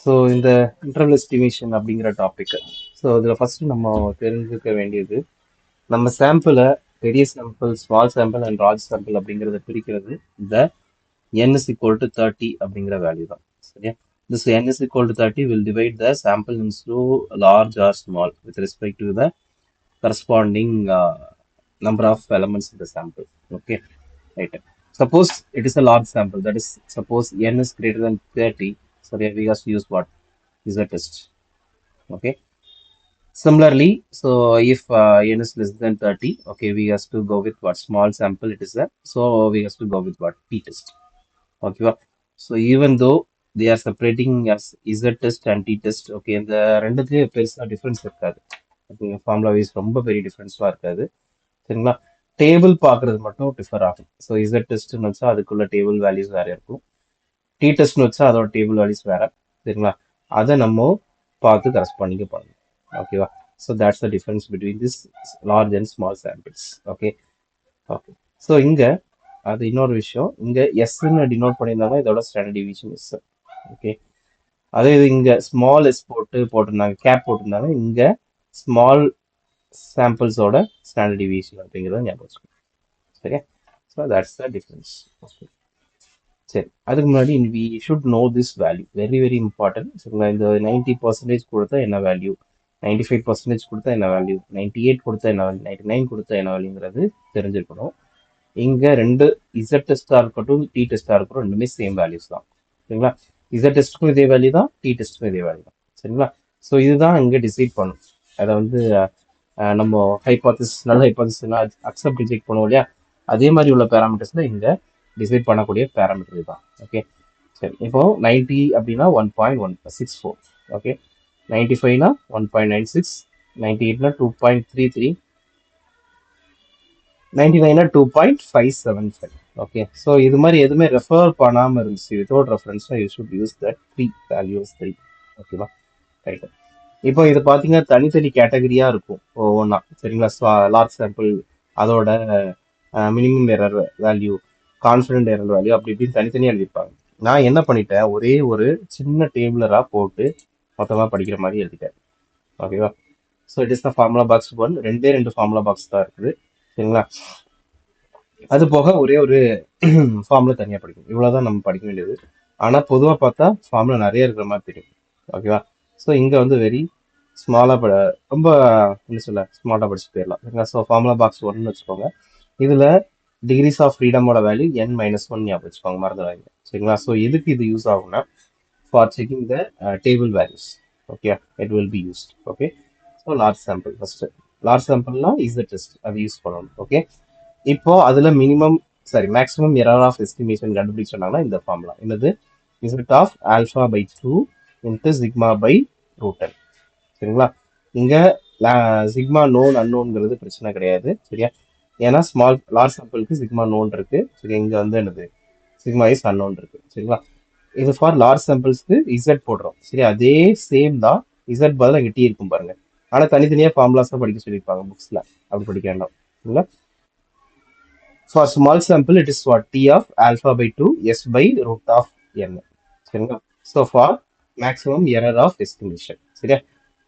So இந்த interval estimation அப்படிங்கிற topic. So இதில் ஃபர்ஸ்ட் நம்ம தெரிஞ்சுக்க வேண்டியது, நம்ம சாம்பிளை பெரிய sample, small sample and large sample அப்படிங்கிறத பிரிக்கிறது இந்த n is equal to 30 அப்படிங்கிற வேல்யூ தான். சரியா? This n is equal to 30 will divide the sample into large or small with respect to the corresponding number of elements in the sample. Okay, right. Suppose it is a large sample, that is, suppose n is greater than 30. So we have to use what? Is a test. Okay. Similarly, so if n is less than 30, okay, we have to go with what? Small sample it is a, so we have to go with what? T-test. Okay. So even though they are separating as Z test and T test, okay, இந்த ரெண்டுத்துலயும் பெருசா difference இருக்காது. Okay, formula wise ரொம்ப பெரிய டிஃபரன்ஸ்லாம் இருக்காது. சரிங்களா? Table பார்க்கறது மட்டும் differ ஆகும். ஸோ இசட் டெஸ்ட்னு வச்சா அதுக்குள்ள டேபிள் வேல்யூஸ் வேற இருக்கும். டி டெஸ்ட்னு வச்சா அதோட டேபிள் வேல்யூஸ் வேற. சரிங்களா? அதை நம்ம பார்த்து கரஸ்பாண்டிங்க பண்ணணும். ஓகேவா? So that's the difference between this large and small samples. Okay okay. So இங்கே அது இன்னொரு விஷயம், இங்கே எஸ்ன்னு டினோட் பண்ணியிருந்தாங்க, இதோட ஸ்டாண்டர்ட் டிவிஷன் எஸ். ஓகே, அதே இது இங்கே ஸ்மால் எஸ் போட்டிருந்தாங்க, கேப் போட்டிருந்தாங்க, இங்கே ஸ்மால் சாம்பிள்ஸோட ஸ்டாண்டர்ட் டிவியேஷன் அப்படிங்கிறத ஞாபகம் வச்சுக்கணும். சரியா? So that's the difference. Okay, சரி. அதுக்கு முன்னாடி we should know this value, very very important. சரிங்களா? இந்த 90% கொடுத்தா என்ன வேல்யூ, 95% கொடுத்தா என்ன வேல்யூ, 98 கொடுத்தா என்ன வேல்யூ, 99 கொடுத்தா என்ன வேல்யூங்கிறது தெரிஞ்சிருக்கணும். இங்கே ரெண்டு இசட் டெஸ்டாக இருக்கட்டும், டி டெஸ்டாக இருக்கட்டும், ரெண்டுமே சேம் வேல்யூஸ் தான். சரிங்களா? இசட் டெஸ்ட்டுக்கும் இதே வேல்யூ தான், டி டெஸ்ட்டுக்கும் இதே வேல்யூ தான். சரிங்களா? ஸோ இதுதான் இங்கே டிசைட் பண்ணும். அதை வந்து நம்ம ஹைபாத்திஸ், நல்ல ஹைபாத்திஸ்லாம் அக்செப்ட் ரிஜெக்ட் பண்ணுவோம் இல்லையா, அதே மாதிரி உள்ள பேராமீட்டர்ஸ் தான் இங்கே டிசைட் பண்ணக்கூடிய பேராமீட்டர் தான். ஓகே, சரி. இப்போ 90 அப்படின்னா 1.164. ஓகே, 95னா 1.96, 98னா 2.33, 99னா 2.575. ஓகே, ஸோ இது மாதிரி எதுவுமே ரெஃபர் பண்ணாமல் இருந்துச்சு, வித்தவுட் ரெஃபரன்ஸ்னா you should use that 3 values 3. ஓகேவா? ரைட். இப்போ இது பார்த்தீங்கன்னா தனித்தனி கேட்டகரியாக இருக்கும் ஒவ்வொன்றா. சரிங்களா? லார்ஜ் சாம்பிள் அதோட minimum error value, confident error value, அப்படி இப்படின்னு தனித்தனியாக எழுதியிருப்பாங்க. நான் என்ன பண்ணிட்டேன், ஒரே ஒரு சின்ன டேபிளராக போட்டு மொத்தமாக படிக்கிற மாதிரி எழுதிட்டேன். ஓகேவா? So it is the formula box 1. ரெண்டு ஃபார்முலா பாக்ஸ் தான் இருக்குது. சரிங்களா? அது போக ஒரே ஒரு ஃபார்முலா தனியாக படிக்கணும். இவ்வளோதான் நம்ம படிக்க வேண்டியது. ஆனால் பொதுவாக பார்த்தா ஃபார்முலா நிறைய இருக்கிற மாதிரி தெரியும். ஓகேவா? ஸோ இங்கே வந்து வெரி ஸ்மாலாக ரொம்ப என்ன சொல்ல, ஸ்மார்ட்டாக படிச்சு போயிடலாம். சரிங்களா? ஸோ ஃபார்முலா பாக்ஸ் 1ன்னு வச்சுக்கோங்க. இதில் டிகிரிஸ் ஆஃப் ஃப்ரீடமோட வேல்யூ n-1 ஞாபகம் வச்சுக்கோங்க, மறந்துடாதீங்க. சரிங்களா? ஸோ எதுக்கு இது யூஸ் ஆகும்னா, for checking the table values. Okay, it will be used. Okay, so large sample first. Large சாம்பிள்னா இஸ் த டெஸ்ட், அது யூஸ் பண்ணணும். ஓகே, இப்போ அதுல minimum maximum error of estimation கண்டுபிடிச்சாங்கன்னா இந்த ஃபார்முலா என்னது, Z of alpha by 2 into sigma by root n. சரிங்களா? இங்க சிக்மா நோன் அன்னோன்ங்கிறது பிரச்சனை கிடையாது. சரியா? ஏன்னா லார்ஜ் சாம்பிளுக்கு சிக்மா நோன் இருக்கு. சரி, இங்க வந்து என்னது, சிக்மா இஸ் அன்னோன் இருக்கு. சரிங்களா? இது ஃபார் லார்ஜ் சாம்பிள்ஸ்க்கு இசட் போடுறோம். சரி, அதே சேம் தான். இசட் பதில் அங்கே டி இருக்கும் பாருங்க. ஆனா தனித்தனியா ஃபார்முலாஸ் தான் படிக்க சொல்லியிருப்பாங்க புக்ஸ்ல, அப்படி படிக்க வேண்டாம். சரிங்களா? For small sample, it is what? T of alpha by 2 S by root of n. சரிங்களா? So for maximum error of estimation. சரியா?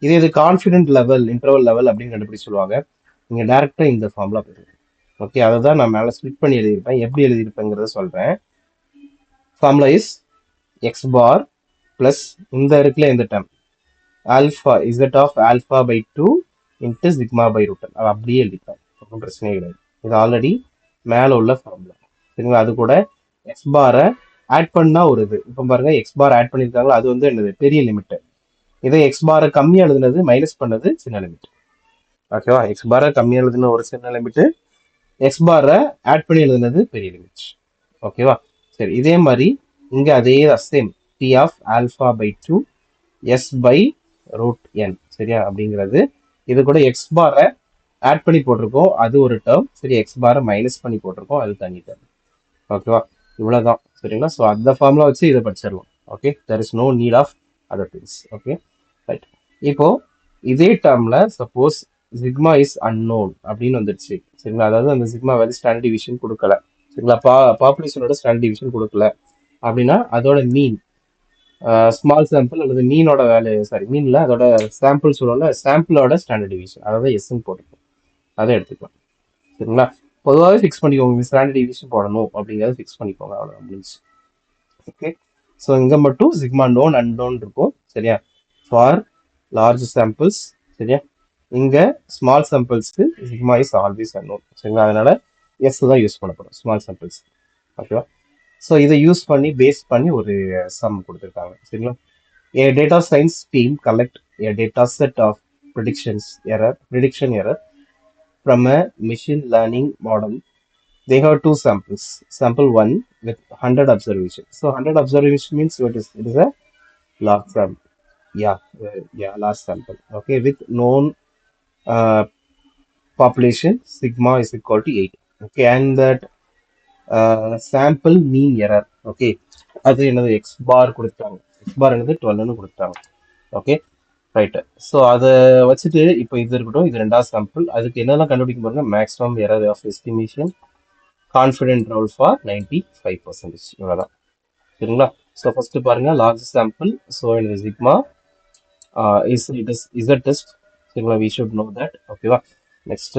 இது கான்ஃபிடென்ட் லெவல், இன்டர்வல் லெவல் அப்படின்னு கண்டுபிடிச்சு சொல்லுவாங்க. நீங்க டைரக்டா இந்த ஃபார்முலா போயிடுங்க. ஓகே, அதை தான் நான் மேலே ஸ்பிளிட் பண்ணி எழுதியிருப்பேன். எப்படி எழுதியிருப்பேங்கிறத சொல்றேன். Formula is x bar plus இந்த இருக்குல்ல இந்த term alpha, z of alpha by 2 into sigma by root. அது அப்படியே எழுதிப்பேன், ஒன்றும் பிரச்சனையே கிடையாது. இது ஆல்ரெடி மேல உள்ள ஃபார்முலா. சரிங்களா? அது கூட எக்ஸ் பாரை ஆட் பண்ணா ஒரு இது, இப்போ பாருங்க எக்ஸ் பார் ஆட் பண்ணியிருக்காங்களா, அது வந்து என்னது, பெரிய லிமிட். இதை எக்ஸ் பாரை கம்மியா எழுதுனது, மைனஸ் பண்ணது சின்ன லிமிட். ஓகேவா? எக்ஸ் பாரை கம்மியா எழுதுன ஒரு சின்ன லிமிட், எக்ஸ் பாரை ஆட் பண்ணி எழுதுனது பெரிய லிமிட். ஓகேவா? சரி, இதே மாதிரி இங்க அதே same t of alpha by 2 S by root n. சரியா? அப்படிங்கிறது இது கூட எக்ஸ் பாரை ஆட் பண்ணி போட்டிருக்கோம், அது ஒரு டேர்ம். சரி, எக்ஸ் பாரை மைனஸ் பண்ணி போட்டிருக்கோம், அது தனி டேர்ம். ஓகேவா? இவ்வளவுதான். சரிங்களா? ஸோ அந்த ஃபார்முலா வச்சு இதை படிச்சிடலாம். Okay, there is no need of other things. Okay, right. இப்போ இதே டேர்ம்ல சப்போஸ் சிக்மா இஸ் அன்னோன் அப்படின்னு வந்துடுச்சு. சரிங்களா? அதாவது அந்த சிக்மா வந்து ஸ்டாண்டர்ட் டிவிஷன் கொடுக்கல. சரிங்களா? பாப்புலேஷனோட ஸ்டாண்டர்ட் டிவிஷன் கொடுக்கல அப்படின்னா அதோட மீன் ஸ்மால் சாம்பிள் அல்லது மீனோட வேல்யூ, சாரி மீனில் அதோட சாம்பிள் சொல்லல, சாம்பிளோட ஸ்டாண்டர்ட் டிவிஷன் அதாவது எஸ்ன்னு போட்டுருக்கோம், அதை எடுத்துக்கலாம். சரிங்களா? பொதுவாகவே ஃபிக்ஸ் பண்ணிக்கோங்க, ஸ்டாண்டர்ட் டிவிஷன் போடணும் அப்படிங்கிறத ஃபிக்ஸ் பண்ணிக்கோங்க, அவ்வளோ முடிஞ்சு. ஓகே, ஸோ இங்கே மட்டும் சிக்மா நோன் அன்னோன் இருக்கும். சரியா? For large samples. சரியா? இங்கே ஸ்மால் சாம்பிள்ஸ்க்கு சிக்மா இஸ் ஆல்வேஸ் அன்னோன். சரிங்களா? அதனால எஸ் தான் யூஸ் பண்ணப்படும் ஸ்மால் சாம்பிள்ஸ். ஓகேவா? ஸோ இதை யூஸ் பண்ணி பேஸ் பண்ணி ஒரு சம் கொடுத்துருக்காங்க. சரிங்களா? A data science team collect a data set of prediction error from a machine learning model. They have two samples. Sample one with 100 observations. So 100 observation means what is it? Is a large sample. Yeah, large sample. Okay, with known uh, population sigma is equal to 8. Okay, and that sample mean error. Okay, அது என்னது x bar கொடுத்தாங்க. x bar என்னது 12ன்னு கொடுத்தாங்க. Okay, right. So அதை வச்சுட்டு இப்போ இது இருக்கட்டும், இது ரெண்டாவது சாம்பிள். அதுக்கு என்னெல்லாம் கண்டுபிடிக்க பாருங்க, maximum error of estimation, confident ரவுல் ஃபார் 95%. இவ்வளோதான். சரிங்களா? ஸோ ஃபர்ஸ்ட் பாருங்க லார்ஜ் சாம்பிள். ஸோ இந்த சிக்மா இசட் டெஸ்ட். சரிங்களா? We should know that. ஓகேவா? Next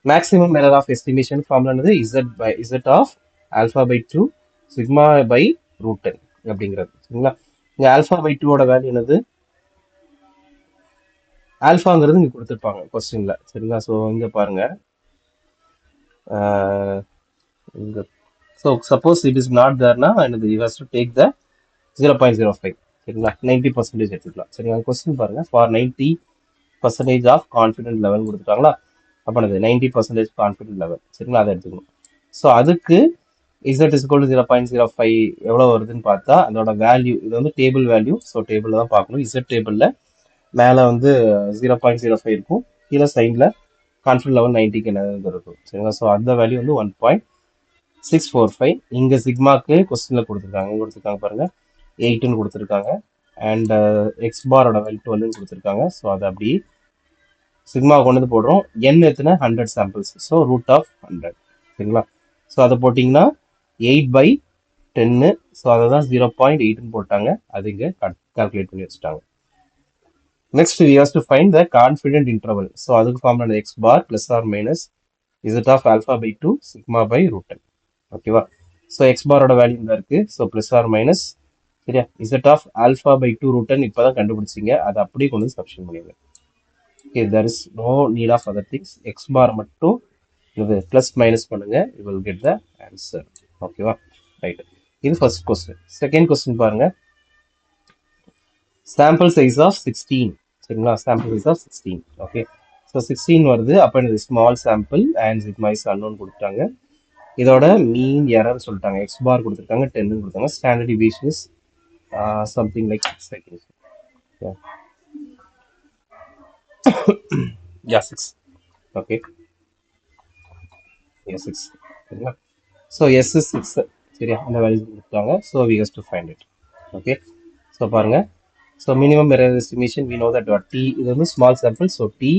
maximum error of estimation formula என்னது, Z of alpha by 2 sigma by root 10 அப்படிங்கிறது. சரிங்களா? இங்கே ஆல்ஃபா பை 2ஓட வேல்யூ என்னது, ஆல்ஃபாங்கிறது இங்கே கொடுத்துருப்பாங்க கொஸ்டின்ல. சரிங்களா? ஸோ இங்கே பாருங்க, இங்கே so suppose it is not தேர்னா என்னது, you has to take the 0.05. சரிங்களா? 90% எடுத்துக்கலாம். சரிங்களா? கொஸ்டின் பாருங்க, ஃபார் 90% ஆஃப் கான்ஃபிடென்ட் லெவல் கொடுத்துட்டாங்களா, அப்போ அது 90% கான்ஃபிடென்ட் லெவல். சரிங்களா? அதை எடுத்துக்கணும். ஸோ அதுக்கு இசட் இஸ் கோல் 0.05 எவ்வளோ வருதுன்னு பார்த்தா அதோட வேல்யூ, இது வந்து டேபிள் வேல்யூ. ஸோ டேபிளில் தான் பார்க்கணும். இசட் டேபிளில் மேலே வந்து 0.05 இருக்கும், கீழே சைடில் கான்ஃபிடன்ட் லெவல் 90க்கு என்ன இருக்கும். சரிங்களா? ஸோ அந்த வேல்யூ வந்து 1.645. இங்கே சிக்மாக்கு கொஸ்டினில் கொடுத்துருக்காங்க பாருங்க, 8ன்னு கொடுத்துருக்காங்க. அண்ட் எக்ஸ் பாரோட வேல்யூ 12ன்னு கொடுத்துருக்காங்க. ஸோ அதை அப்படி சிக்மா கொண்டு வந்து போடுறோம். என் எத்தனை 100 சாம்பிள்ஸ், ஸோ ரூட் ஆஃப் 100. சரிங்களா? ஸோ அதை போட்டிங்கன்னா 8/10. ஸோ அதை தான் 0.8ன்னு போட்டாங்க. அது இங்கே கால்குலேட் பண்ணி வச்சுட்டாங்க. Next, we have to find the confident interval. So, அதுக்கு formula x bar plus or minus z of alpha by 2 sigma by root 10. ஓகேவா? ஸோ x பாரோட வேல்யூ தான் இருக்கு. ஸோ plus or minus, சரியா, z of alpha by 2 root 10 இப்போ தான் கண்டுபிடிச்சிங்க. அதை அப்படியே கொண்டு வந்து சப்ஸ்டியூட் பண்ணிடுங்க. Okay, there is no need of other things. x bar மட்டும் இது ப்ளஸ் மைனஸ் பண்ணுங்க, you will get the answer. ஓகேவா? ரைட், இது ஃபர்ஸ்ட் கொஸ்டின். செகண்ட் கொஸ்டின் பாருங்க, சாம்பிள் சைஸ் ஆஃப் 16. சரிங்களா? Sample size of 16. Okay, so 16 வருது. அப்போ இது small sample and sigma is unknown கொடுத்துட்டாங்க. இதோட மீன் எரர் சொல்லிட்டாங்க, எக்ஸ் பார் கொடுத்துருக்காங்க, 10 கொடுத்தாங்க. Standard deviation is something like 6 seconds. Ya 6. Okay, ya 6. சரிங்களா? So S is 6. சரியா? அந்த வேல்யூ கொடுத்துட்டாங்க. So we has to find it. Okay, so பாருங்க, so minimum error estimation we know that T, இது வந்து small sample. So T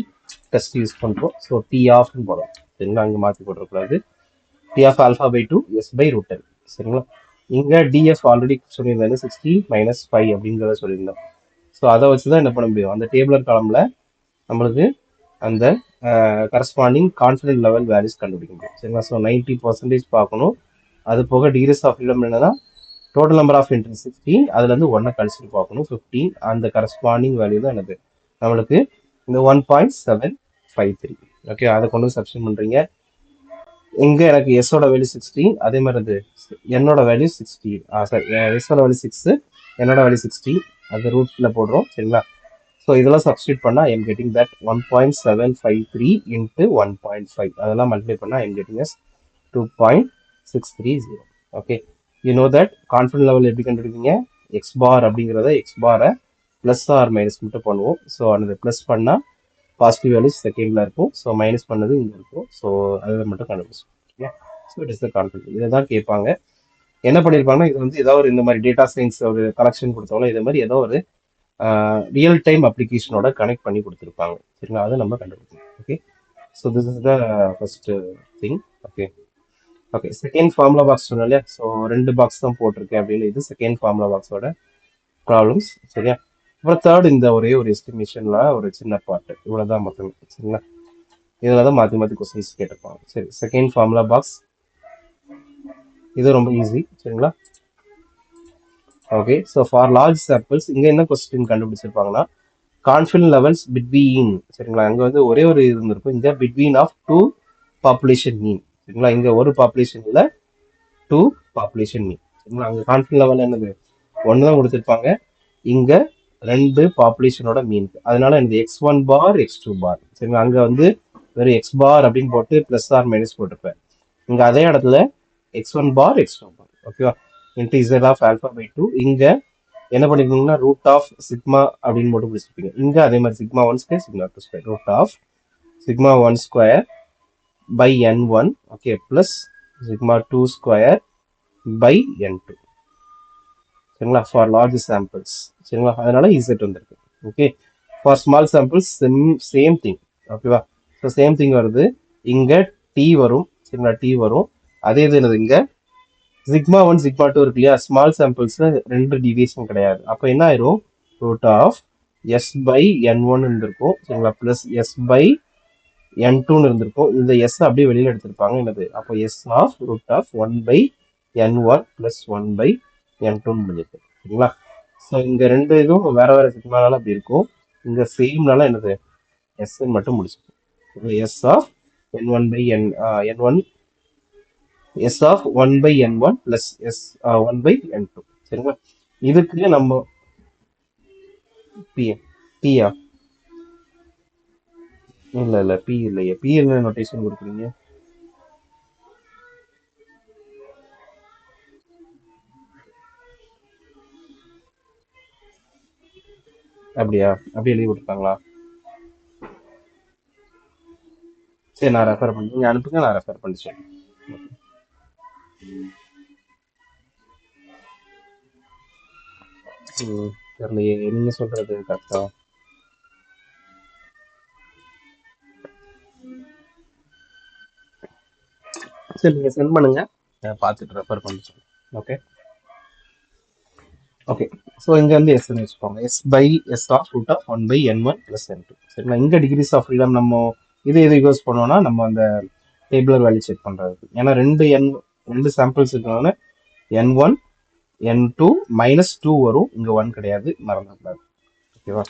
test use பண்ணுறோம். So T ஆஃப்னு போடுறோம். சரிங்களா? அங்கே மாற்றி போட்டுறக்கூடாது. T of alpha by 2 S by root 10. சரிங்களா? இங்கே டிஎஃப் ஆல்ரெடி சொல்லியிருந்தாங்க 60 - 5 அப்படிங்கிறத சொல்லியிருந்தோம். ஸோ அதை வச்சு தான் என்ன பண்ண முடியும், அந்த டேபிளர் காலமில் நம்மளுக்கு அந்த கரஸ்பாண்டிங் கான்ஃபிடன்ட் லெவல் வேல்யூஸ் கண்டுபிடிக்க முடியும். சரிங்களா? ஸோ 90% பார்க்கணும். அது போக டிகிரிஸ் ஆஃப் ஃப்ரீடம் என்னன்னா டோட்டல் நம்பர் ஆஃப் என்ட்ரி 60, அதுலேருந்து 1 கழிச்சுட்டு பார்க்கணும் 15. அந்த கரஸ்பாண்டிங் வேல்யூ தான் எனக்கு நம்மளுக்கு இந்த 1.753. ஓகே, அதை கொண்டு வந்து சப்ஸ்டியூட் பண்ணுறீங்க. இங்கே எனக்கு எஸ்ஸோட வேல்யூ 16, அதே மாதிரி அது என்னோட வேல்யூ 60. சாரி, எஸ்ஸோட வேல்யூ 6, என்னோட வேல்யூ 60. அது ரூட்டில் போடுறோம். சரிங்களா? ஸோ இதெல்லாம் சப்ஸ்டியூட் பண்ணால் I am getting that 1.753 into 1.5. அதெல்லாம் மல்டிப்ளை பண்ணால் I am getting s 2.630. Okay, you know that confident level எப்படி கண்டுபிடிப்பீங்க, எக்ஸ் பார் அப்படிங்கிறத எக்ஸ் பாரை ப்ளஸ் ஆர் மைனஸ் மட்டும் பண்ணுவோம். ஸோ அந்த ப்ளஸ் பண்ணால் பாசிட்டிவ் வேல்யூஸ் செகண்டில் இருக்கும். ஸோ மைனஸ் பண்ணது இங்கே இருக்கும். ஸோ அதை மட்டும் கண்டுபிடிச்சோம். Okay, so it is the confident. இதை தான் கேட்பாங்க. என்ன பண்ணியிருப்பாங்கன்னா, இது வந்து ஏதோ ஒரு இந்த மாதிரி டேட்டா சயின்ஸ் ஒரு கலெக்ஷன் கொடுத்தோம்னா இது மாதிரி ஏதோ ஒரு ரியல் டைம் அப்ளிகேஷனோட கனெக்ட் பண்ணி கொடுத்துருப்பாங்க. சரிங்களா? அதை நம்ம கண்டுபிடிக்கணும். Okay, so this is the first thing. Okay, okay, second formula box சொன்னோம் இல்லையா? ஸோ 2 பாக்ஸ் தான் போட்டிருக்கேன் அப்படின்னு. இது செகண்ட் ஃபார்முலா பாக்ஸோட ப்ராப்ளம்ஸ். சரியா? அப்புறம் தேர்ட் இந்த ஒரே ஒரு எஸ்டிமேஷன்ல ஒரு சின்ன பார்ட் இவ்வளவுதான் மொத்தம். சரிங்களா? இதுல தான் மாத்தி மாத்தி கொஸ்டின்ஸ் கேட்டிருப்பாங்க. சரி, செகண்ட் ஃபார்முலா பாக்ஸ், இது ரொம்ப ஈஸி. சரிங்களா? Okay, so for large samples இங்க என்ன கொஸ்டின் கண்டுபிடிச்சிருப்பாங்கன்னா கான்ஃபிடன்ட் லெவல்ஸ் பிட்வீன். சரிங்களா? அங்க வந்து ஒரே ஒரு இருந்திருக்கும், இங்க பிட்வீன் ஆஃப் டூ பாப்புலேஷன் மீன். சரிங்களா? இங்க ஒரு பாப்புலேஷன்ல டூ பாப்புலேஷன் மீன். சரிங்களா? அங்க கான்ஃபிடன்ட் லெவல் என்னது ஒன்னு தான் கொடுத்துருப்பாங்க, இங்க ரெண்டு பாப்புலேஷனோட மீன். அதனால இந்த x1 பார் x2 பார். சரிங்களா? அங்க வந்து வெறும் x பார் அப்படின்னு போட்டு பிளஸ் ஆர் மைனஸ் போட்டிருப்பேன். இங்க அதே இடத்துல x1 பார் x2 பார். ஓகேவா? Into z of alpha by 2. இங்க என்ன பண்ணிருக்கீங்கன்னா ரூட் ஆஃப் சிக்மா அப்படின்னு போட்டு பிடிச்சிருப்பீங்க. இங்க அதே மாதிரி sigma 1 square sigma 2 square root of sigma 1 square by n1. Okay, plus sigma 2 square by n2. சரிங்களா? For large samples. சரிங்களா? அதனால இசட் வந்திருக்கு. Okay, for small samples same thing. ஓகேவா? ஸோ சேம் திங் வருது, இங்க டி வரும். சரிங்களா? டி வரும். அதே இது என்னது, இங்க சிக்மா 1 சிக்மா 2 இருக்கு இல்லையா? ஸ்மால் சாம்பிள்ஸ்ல ரெண்டு டிவியேஷன் கிடையாது. அப்போ என்ன ஆயிரும், root of S by n1 இருந்திருக்கும். சரிங்களா? பிளஸ் எஸ் பை n2 இருந்திருக்கும். இந்த எஸ் அப்படியே வெளியில எடுத்திருப்பாங்க. என்னது, அப்போ s of root of 1 by n1 plus 1 by n2 முடிஞ்சிருக்கு. சரிங்களா? ஸோ இங்க ரெண்டு இதுவும் வேற வேற சிக்மானால அப்படி இருக்கும். இங்க சேம்னால என்னது, எஸ் மட்டும் முடிச்சிருக்கும். S of n1 by n1, S of 1 by n1 plus S 1 by n2. சரிங்களா? இதுக்கு நம்ம பி பியா இல்ல இல்ல பி இல்லையே. பி என்ன நோட்டேஷன் கொடுக்குறீங்க? அப்படியா? அப்படி எழுதி கொடுத்தாங்களா? சரி, நான் ரெஃபர் பண்ணி நீங்க அனுப்புங்க, நான் ரெஃபர் பண்ணி சொல்றேன். தெரியலையே, நீங்க சொல்றது கரெக்டா? சரி, நீங்க சென்ட் பண்ணுங்க, நான் பார்த்துட்டு ரெஃபர் பண்ணி சொல்றேன். Okay okay. ஸோ இங்க வந்து எஸ் வச்சுக்கோங்க, s by s of root of 1 by n1 plus n2. சரிங்களா? இங்க டிகிரிஸ் ஆஃப் ஃப்ரீடம் நம்ம இது எது யூஸ் பண்ணோம்னா நம்ம அந்த டேபிளர் வேல்யூ செக் பண்றதுக்கு. ஏன்னா ரெண்டு சாம்பிள்ஸ் இருக்கனால n1 n2 -2 வரும், இங்க 1 கிடையாது, மறந்துடக்கூடாது. ஓகேவா?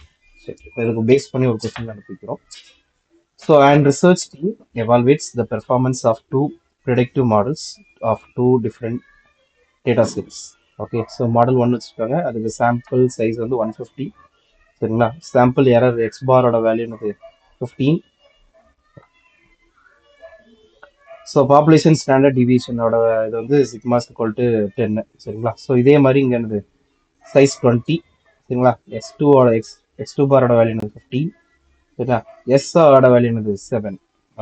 சரி, இப்போ இதுக்கு பேஸ் பண்ணி ஒரு கொஸ்டின் அனுப்பிக்கிறோம். So and research team evaluates the performance of two predictive models of two different data sets. Okay, so model 1 வச்சுருக்காங்க, அதுக்கு சாம்பிள் சைஸ் வந்து 150. சரிங்களா? சாம்பிள் எரர் எக்ஸ் பாரோட வேல்யூ என்னது 15. ஸோ பாப்புலேஷன் ஸ்டாண்டர்ட் டிவியேஷனோட இது வந்து சிக்மாஸ் ஈக்குவல் டு 10. சரிங்களா? ஸோ இதே மாதிரி இங்கே என்னது சைஸ் 20. சரிங்களா? எக்ஸ் டூ பாரோட வேல்யூ என்னது 15. சரிங்களா? எஸ்ஸோட வேல்யூ என்னது 7.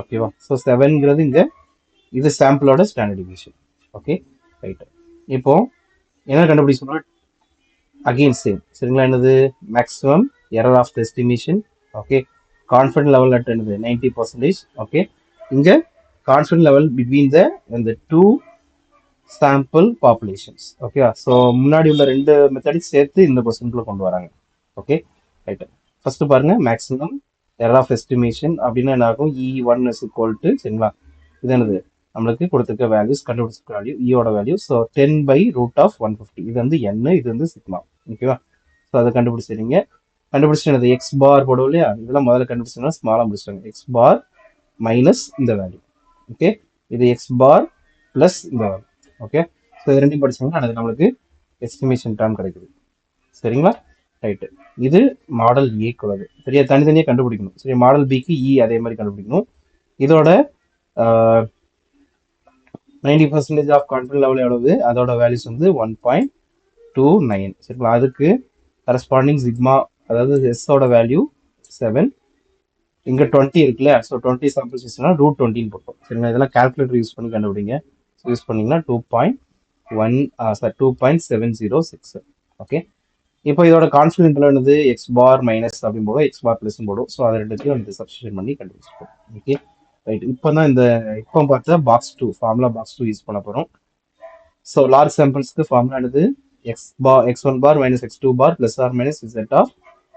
ஓகேவா? ஸோ 7ங்கிறது இங்கே இது சாம்பிளோட ஸ்டாண்டர்ட் டிவியேஷன். Okay, right. இப்போ என்ன கண்டுபிடிச்சோம்னா அகெயின் சேம். சரிங்களா? என்னது maximum error of the estimation. Okay, confident level at என்னது 90%. ஓகே, இங்க confident level between the two sample populations. ஓகேவா? ஸோ முன்னாடி உள்ள ரெண்டு மெத்தடிக் சேர்த்து இந்த கொஸ்டின்குள்ள கொண்டு வராங்க. Okay, right. ஃபர்ஸ்ட் பாருங்க, மேக்ஸிமம் எரர் ஆஃப் எஸ்டிமேஷன் அப்படின்னா என்ன ஆகும், E1 இஸ் ஈக்குவல் டு. சரிங்களா? இது என்னது நம்மளுக்கு கொடுத்துருக்க வேல்யூஸ், கண்டுபிடிச்சிருக்க வேல்யூ ஈயோட value. So 10 by root of 150. இது வந்து n, இது வந்து சிக்மா. ஓகேவா? ஸோ அதை கண்டுபிடிச்சிருங்க. கண்டுபிடிச்சிட்டு என்னது எக்ஸ் பார் போடும் இல்லையா, இதெல்லாம் முதல்ல கண்டுபிடிச்சோம்னா ஸ்மாலாக முடிச்சிட்டாங்க. எக்ஸ் பார் மைனஸ் இந்த வேல்யூ. ஓகே, இது எக்ஸ் பார் பிளஸ் இந்த வேல்யூ. ஓகே, ஸோ இது ரெண்டையும் படிச்சோம்னா அது நம்மளுக்கு எஸ்டிமேஷன் டேர்ம் கிடைக்குது. சரிங்களா? ரைட்டு. இது மாடல் ஏக்குள்ளது. சரியா? தனித்தனியாக கண்டுபிடிக்கணும். சரி, மாடல் பிக்கு இ அதே மாதிரி கண்டுபிடிக்கணும். இதோட 90% ஆஃப் கான்ஃபிடன்ட் லெவல் எவ்வளவு, அதோட வேல்யூஸ் வந்து 1.29. சரிங்களா? அதுக்கு கரஸ்பாண்டிங் சிக்மா, அதாவது எஸ்ஸோட வேல்யூ 7. இங்க 20 இருக்குல்ல, ஸோ 20 சாம்பிள்ஸ் வச்சுன்னா ரூட் 20 போட்டோம். சரிங்களா? இதெல்லாம் கால்குலேட்டர் யூஸ் பண்ணி கண்டுபிடிங்க. யூஸ் பண்ணீங்கன்னா 2.706. ஓகே, இப்போ இதோட கான்ஃபிடன்ட் என்னது எக்ஸ் பார் மைனஸ் அப்படின்னு போடும், எக்ஸ் பார் பிளஸ் போடும். ஸோ அது ரெண்டுத்தையும் வந்து சப்ஸ்டியூட் பண்ணி கண்டுபிடிச்சிப்போம். Okay, right. இப்போ தான் இப்போ பார்த்தா பாக்ஸ் 2 ஃபார்முலா பாக்ஸ் 2 யூஸ் பண்ண போகிறோம். ஸோ லார்ஜ் சாம்பிள்ஸ்க்கு ஃபார்முலா என்னது x1 bar minus x2 bar plus or minus z of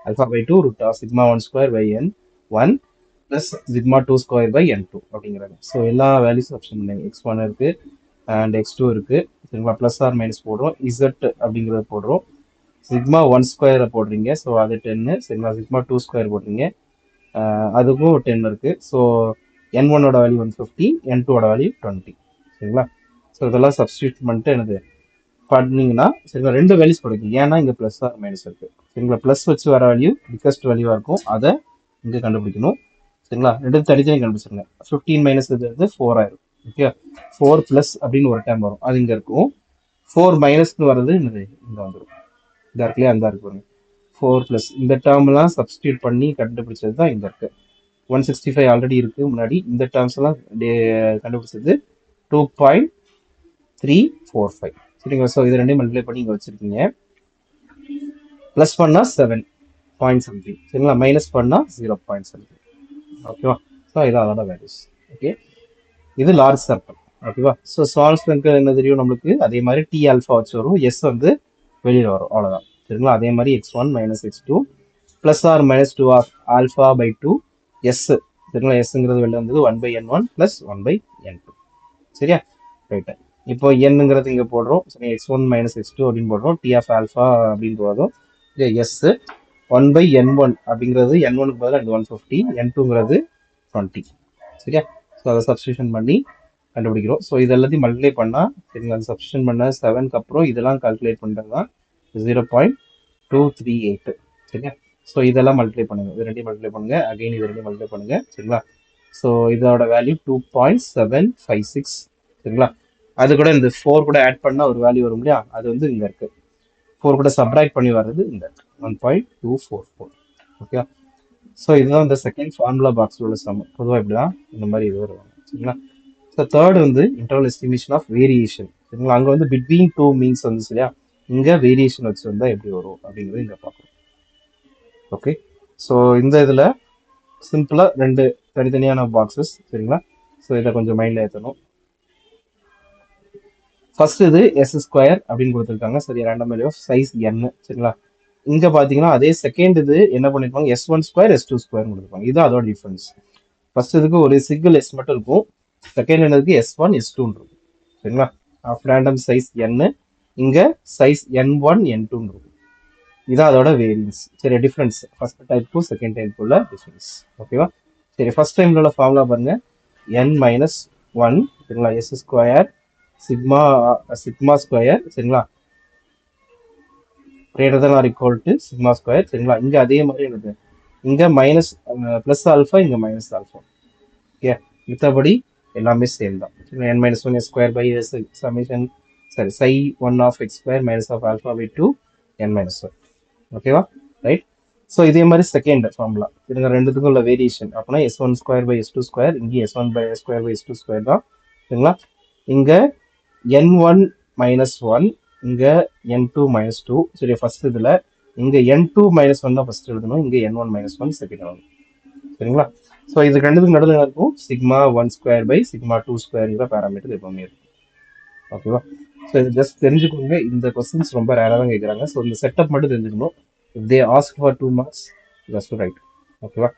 alpha by 2 root of sigma 1 square by n 1 plus sigma 2 square by n2 அப்படிங்கிறாங்க. So எல்லா values option பண்ணுங்க. x1 இருக்கு and x2 இருக்கு சரிங்களா. Plus or minus போடுறோம். z அப்படிங்கிறத போடுறோம். Sigma 1 ஸ்கொயரை போடுறீங்க. ஸோ அது 10 சரிங்களா. சிக்மா 2 ஸ்கொயர் போடுறீங்க. அதுக்கும் 10 இருக்கு. ஸோ n1ஓட வேல்யூ 150, n2ஓட வேல்யூ 20 சரிங்களா. ஸோ இதெல்லாம் சப்ஸ்டியூட் பண்ணிட்டு என்னது பண்ணீங்கன்னா சரிங்களா. ரெண்டு வேல்யூஸ் கிடைக்கும். ஏன்னா இங்கே ப்ளஸ் ஆர் மைனஸ் இருக்கு சரிங்களா. ப்ளஸ் வச்சு வர வேல்யூ பிக்கஸ்ட் வேல்யூவாக இருக்கும். அதை இங்கே கண்டுபிடிக்கணும் சரிங்களா. ரெண்டு தனித்தனி கண்டுபிடிச்சிருங்க. 15 மைனஸ் இது வந்து 4 ஆயிரும். ஓகே 4 ப்ளஸ் அப்படின்னு ஒரு டைம் வரும். அது இங்கே இருக்கும். 4 மைனஸ்க்கு வர்றது என்னது இங்கே வந்துடும். இந்த இருக்குல்லையா அந்த இருக்கு பாருங்க. 4 ப்ளஸ் இந்த டேர்ம்லாம் சப்ஸ்டியூட் பண்ணி கண்டுபிடிச்சது தான் இங்கே இருக்கு. 165 ஆல்ரெடி இருக்கு முன்னாடி. இந்த டேர்ம்ஸ் எல்லாம் கண்டுபிடிச்சது 2.345 சரிங்களா. ஸோ இது ரெண்டையும் மல்டிப்ளை பண்ணி இங்கே வச்சிருக்கீங்க. ப்ளஸ் பண்ணால் 7.something சரிங்களா. மைனஸ் பண்ணால் 0.something ஓகேவா. ஸோ இது அதோட வேல்யூஸ். ஓகே இது லார்ஜ் சர்க்கிள் ஓகேவா. ஸோ ஸ்மால் சர்க்கிள் என்ன தெரியும் நம்மளுக்கு. அதே மாதிரி டி ஆல்ஃபா வச்சு வரும். எஸ் வந்து வெளியில் வரும் அவ்வளோதான் சரிங்களா. அதே மாதிரி x1 minus x2 plus or minus 2 of alpha by 2 s சரிங்களா. எஸ்ங்கிறது வெளில வந்தது 1/n1 ப்ளஸ் 1/n2 சரியா. ரைட்டு இப்போ என்னங்கிறது இங்கே போடுறோம். சரி x1 மைனஸ் x2 அப்படின்னு போடுறோம். டி ஆஃப் ஆல்ஃபா அப்படின்னு போதும். எஸ் 1/n1 அப்படிங்கிறது n1க்கு பதிலாக இந்த 150, n2ங்கிறது 20 சரியா. ஸோ அதை சப்ஸ்டியூஷன் பண்ணி கண்டுபிடிக்கிறோம். ஸோ இது எல்லாத்தையும் மல்டிப்ளை பண்ணால் சரிங்களா. அது சப்ஸ்டியூஷன் பண்ண 7க்கு அப்புறம் இதெல்லாம் கால்குலேட் பண்ணுறது தான் 0.238 சரியா. ஸோ இதெல்லாம் மல்டிப்ளை பண்ணுங்க. இது ரெண்டையும் மல்டிப்ளை பண்ணுங்க. அகைன் இது ரெண்டையும் மல்டிப்ளை பண்ணுங்க சரிங்களா. ஸோ இதோட வேல்யூ 2.756 சரிங்களா. அது கூட இந்த 4 கூட ஆட் பண்ணால் ஒரு வேல்யூ வரும் இல்லையா. அது வந்து இங்கே இருக்கு. 4 கூட சப்ராக்ட் பண்ணி வர்றது இந்த 1.244 ஓகேவா. ஸோ இதுதான் இந்த செகண்ட் ஃபார்முலா பாக்ஸில் உள்ள சம். பொதுவாக இப்படிதான் இந்த மாதிரி இது வருவாங்க சரிங்களா. ஸோ தேர்ட் வந்து இன்டர்வல் எஸ்டிமேஷன் ஆஃப் வேரியேஷன் சரிங்களா. அங்கே வந்து பிட்வீன் டூ மீன்ஸ் வந்து சரியா. இங்கே வேரியேஷன் வச்சு வந்தால் எப்படி வரும் அப்படிங்கிறது இங்கே பார்க்கணும். ஓகே ஸோ இந்த இதில் சிம்பிளாக ரெண்டு தனித்தனியான பாக்ஸஸ் சரிங்களா. ஸோ இதை கொஞ்சம் மைண்டில் ஏற்றணும். ஃபர்ஸ்ட் இது எஸ் ஸ்கொயர் அப்படின்னு கொடுத்துருக்காங்க சரி. Random value of size n சரிங்களா. இங்க பாத்தீங்கன்னா அதே செகண்ட் இது என்ன பண்ணிருப்பாங்க s1 ஸ்கொயர் s2 ஸ்கொயர் கொடுத்துருப்பாங்க. இது அதோட டிஃபரன்ஸ். ஃபர்ஸ்ட் இதுக்கு ஒரு சிங்கிள் s மட்டும் இருக்கும். செகண்ட் என்னதுக்கு s1 s2 இருக்கும் சரிங்களா. ஆஃப் ரேண்டம் சைஸ் n இங்க சைஸ் n1 n2 இருக்கும். இதான் அதோட வேரியன்ஸ் சரி. டிஃபரன்ஸ் ஃபர்ஸ்ட் டைப்புக்கும் செகண்ட் டைப்புக்குள்ள டிஃபரன்ஸ் ஓகேவா. சரி ஃபர்ஸ்ட் டைம்ல உள்ள ஃபார்முலா பாருங்க. n மைனஸ் 1 சரிங்களா. s ஸ்கொயர் சிக்மா ஸ்கொயர் சரிங்களா greater than or equal to sigma square சரிங்களா. இங்க அதே மாதிரி இருக்கு. இங்க மைனஸ் பிளஸ் ஆல்ஃபா இங்க மைனஸ் ஆல்ஃபா ஓகே. மித்தபடி எல்லாமே சேம் தான். n minus 1 square by s summation சரி சை 1 of x square minus of alpha by 2 n minus 1 ஓகேவா ரைட். ஸோ இதே மாதிரி செகண்ட் ஃபார்முலா இதுங்க ரெண்டுத்துக்கும் உள்ள வேரியேஷன் அப்படின்னா s1 square by s2 square இங்கே s1 by square by s2 square தான் சரிங்களா. இங்க n1 மைனஸ் 1 இங்க n2 மைனஸ் 2 சரி. ஃபர்ஸ்ட் இதுல இங்க n2 மைனஸ் 1 தான் ஃபர்ஸ்ட் எழுதணும். இங்க n1 மைனஸ் 1 செகண்ட் எழுதணும் சரிங்களா. ஸோ இது ரெண்டுத்துக்கு நடுவில் இருக்கும் sigma 1 square by sigma 2 square parameter எப்பவுமே இருக்கும் ஓகேவா. ஸோ இது ஜஸ்ட் தெரிஞ்சுக்கோங்க. இந்த கொஸ்டின்ஸ் ரொம்ப ரேராக தான் கேட்குறாங்க. ஸோ இந்த செட்டப் மட்டும் தெரிஞ்சுக்கணும். If they ask for 2 marks just right ஓகேவா.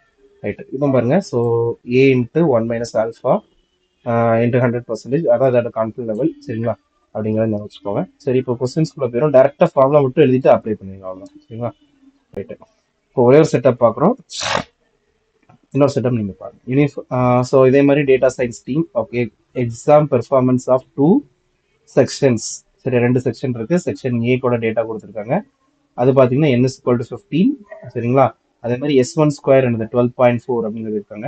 ரைட் இப்போ பாருங்க. So a into 1 minus alpha into 100% அதான் அதோட கான்ஃபிடன்ஸ் லெவல் சரிங்களா. அப்படிங்கிறத நான் வச்சுக்கோங்க. சரி இப்போ கொஸ்டின்ஸ்குள்ள போயிடும். டேரெக்டாக ஃபார்முலா மட்டும் எழுதிட்டு அப்ளை பண்ணுவீங்க அவ்வளோதான் சரிங்களா. ரைட்டு இப்போ ஒரே ஒரு செட்டப் பார்க்குறோம். இன்னொரு செட்டப் நீங்கள் பாருங்க. ஸோ இதே மாதிரி data science team okay. Exam performance of 2 sections சரி. 2 செக்ஷன் இருக்கு. செக்ஷன் ஏ கூட டேட்டா கொடுத்துருக்காங்க. அது பார்த்தீங்கன்னா n is equal to 15 சரிங்களா. அதே மாதிரி s1 ஸ்கொயர் என்னது 12.4 அப்படிங்கிறது இருக்காங்க.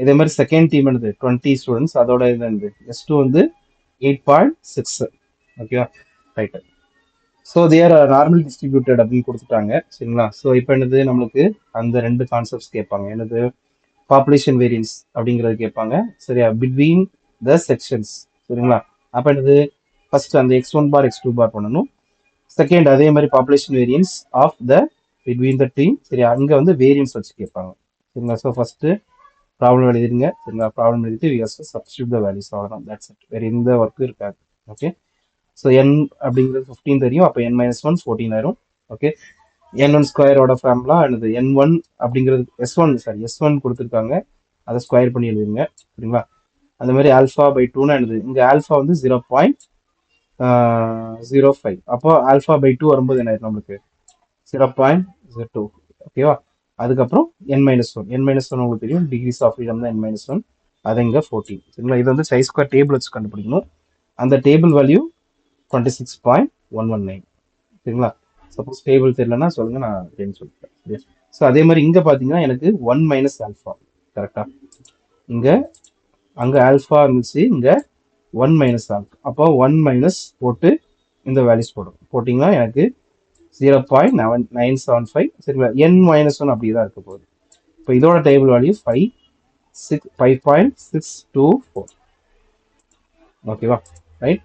இதே மாதிரி செகண்ட் டீம் என்னது 20 ஸ்டூடெண்ட்ஸ். அதோட இது என்னது s2 வந்து 8.6 ஓகேவா ரைட்டு. ஸோ தேர் நார்மல் டிஸ்ட்ரிபியூட்டட் அப்படின்னு கொடுத்துட்டாங்க சரிங்களா. ஸோ இப்போ என்னது நம்மளுக்கு அந்த ரெண்டு கான்செப்ட்ஸ் கேட்பாங்க. என்னது பாப்புலேஷன் வேரியன்ஸ் அப்படிங்கிறது கேட்பாங்க சரியா. பிட்வீன் த செக்ஷன்ஸ் சரிங்களா. அப்போ என்னது ஃபர்ஸ்ட் அந்த x1 பார் x2 பார் பண்ணணும். செகண்ட் அதே மாதிரி population variance of the between the team சரியா. அங்கே வந்து வேரியன்ஸ் வச்சு கேட்பாங்க சரிங்களா. ஸோ ஃபர்ஸ்ட் ப்ராப்ளம் எழுதிடுங்க சரிங்களா. ப்ராப்ளம் எழுதிட்டு we have to substitute the values அவ்வளோதான். That's it. வேறு எந்த ஒர்க்கும் இருக்காது ஓகே. ஸோ n அப்படிங்கிறது 15 தெரியும், அப்போ n மைனஸ் ஒன் 14 ஆயிரும். ஓகே, n1 ஸ்கொயரோட ஃபார்முலா என்னது, n1 அப்படிங்கிறது s1 கொடுத்துருக்காங்க, அதை ஸ்கொயர் பண்ணி எழுதுங்க. சரிங்களா? அந்த மாதிரி ஆல்ஃபா பை டூனா என்னது, இங்கே ஆல்ஃபா வந்து 0.05, அப்போ ஆல்ஃபா பை டூ வரும்போது என்ன ஆயிரும் நம்மளுக்கு 0.02. ஓகேவா? அதுக்கப்புறம் n மைனஸ் ஒன் உங்களுக்கு தெரியும், டிகிரிஸ் ஆஃப் ஃப்ரீடம் தான் n மைனஸ் ஒன், அது இங்கே 14. சரிங்களா? இது வந்து சை ஸ்கொயர் டேபிள் வச்சு கண்டுபிடிக்கணும். அந்த டேபிள் வேல்யூ 26.119. சரிங்களா? சப்போஸ் டேபிள் தெரியலன்னா சொல்லுங்க, நான் அப்படின்னு சொல்லிட்டேன். ஸோ அதே மாதிரி இங்கே பார்த்தீங்கன்னா எனக்கு 1 மைனஸ் ஆல்ஃபா, கரெக்டா? இங்கே அங்கே ஆல்ஃபா இருந்துச்சு, இங்கே 1 மைனஸ் ஆல்ஃபா, அப்போ 1 மைனஸ் போட்டு இந்த வேல்யூஸ் போட்டிங்கன்னா எனக்கு 0.975. சரிங்களா? n மைனஸ் ஒன் அப்படி தான் இருக்க போகுது. இப்போ இதோட டேபிள் வேல்யூ 5.624. ஓகேவா? ரைட்.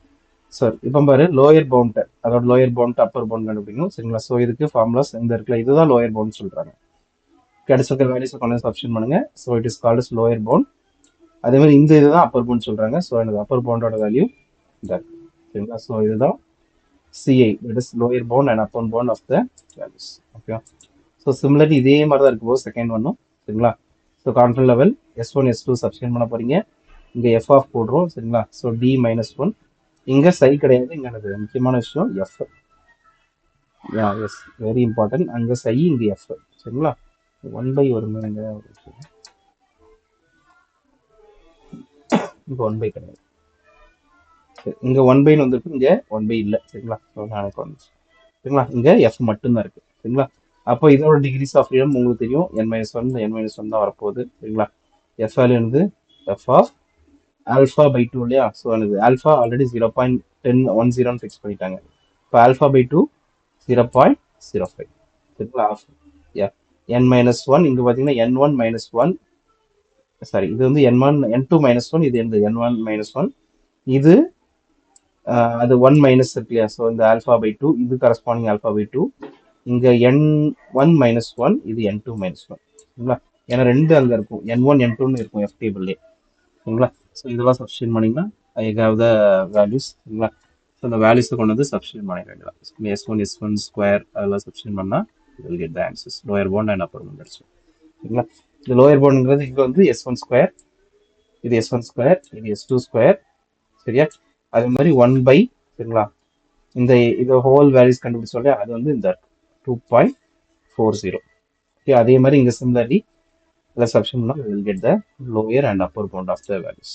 ஸோ இப்போ பாரு, லோயர் பவுண்ட், அதோட லோயர் பவுண்ட் அப்பர் பவுண்ட் கண்டுபிடிக்கணும். சரிங்களா? ஸோ இதுக்கு ஃபார்முலாஸ் இந்த இருக்குல்ல, இதுதான் லோயர் பவுண்ட் சொல்றாங்க. கிடைச்சிருக்க வேல்யூஸ் கொண்டு சப்ஸ்டிட் பண்ணுங்க. So it is called as lower bound. அதே மாதிரி இந்த இதுதான் அப்பர் பவுண்ட் சொல்றாங்க. ஸோ எனக்கு அப்பர் பவுண்டோட வேல்யூ இந்த, சரிங்களா? ஸோ இதுதான் CI, that is lower bound and upper bound of the values. Okay. So similarly இதே மாதிரி தான் இருக்கும் செகண்ட் ஒன்னும். சரிங்களா? So confident level S1 S2 substitute பண்ண போறீங்க. இங்க f ஆஃப் போடுறோம். சரிங்களா? ஸோ d மைனஸ் ஒன், இங்க சை கிடையாது, இங்க என்னது முக்கியமான விஷயம் f. S, very important. அங்க சை, இங்க f. சரிங்களா? 1 வருங்க, இங்க 1 கிடையாது, இங்க 1 வந்துருக்கு, இங்க 1 இல்ல. சரிங்களா? சரிங்களா? இங்க f மட்டும்தான் இருக்கு. சரிங்களா? அப்போ இதோட டிகிரிஸ் ஆஃப் ஃப்ரீடம் உங்களுக்கு தெரியும், n மைனஸ் ஒன் தான் வரப்போகுது. சரிங்களா? f வேல்யூ வந்து f of alpha by two இல்லையா? ஸோ எனக்கு ஆல்ஃபா ஆல்ரெடி 0.1010 ஃபிக்ஸ் பண்ணிட்டாங்க. இப்போ ஆல்ஃபா பை டூ 0.05. சரிங்களா? n மைனஸ் ஒன், இங்க பாத்தீங்கன்னா n1 மைனஸ் ஒன், சாரி, இது வந்து n2 மைனஸ் ஒன், இது n1 மைனஸ் ஒன், இது அது 1 மைனஸ் இருக்கு இல்லையா? ஸோ இந்த ஆல்ஃபா பை டூ, இது கரஸ்பாண்டிங் ஆல்ஃபா பை டூ, இங்க n1 மைனஸ் ஒன், இது n2 மைனஸ் ஒன். சரிங்களா? ஏன்னா ரெண்டு அங்க இருக்கும், n1 n2ன்னு இருக்கும் f டேபிள்லே. சரிங்களா? ஸோ இதெல்லாம் சப்ஸ்டிட் பண்ணிங்கன்னா ஐ ஹேவ் த வேல்யூஸ். சரிங்களா? ஸோ அந்த வேல்யூஸை கொண்டு வந்து சப்ஸ்டிட் பண்ண வேண்டியதான். s1 ஸ்கொயர் அதெல்லாம் சப்ஸ்டிட் பண்ணால் will get the answers. Lower bound and upper bound அடிச்சு. சரிங்களா? இந்த லோயர் பவுண்டுங்கிறது இங்கே வந்து s1 ஸ்கொயர், இது s1 ஸ்கொயர், இது s2 ஸ்கொயர். சரியா? அதே மாதிரி 1 பை, சரிங்களா, இந்த இது ஹோல் வேல்யூஸ் கண்டுபிடிச்சோம் இல்லையா, அது வந்து இந்த 2.40. ஓகே, அதே மாதிரி இங்க சிமிலர்லி இதில் சப்ஸ்டிட் பண்ணால் we will get the lower and upper bound of the values.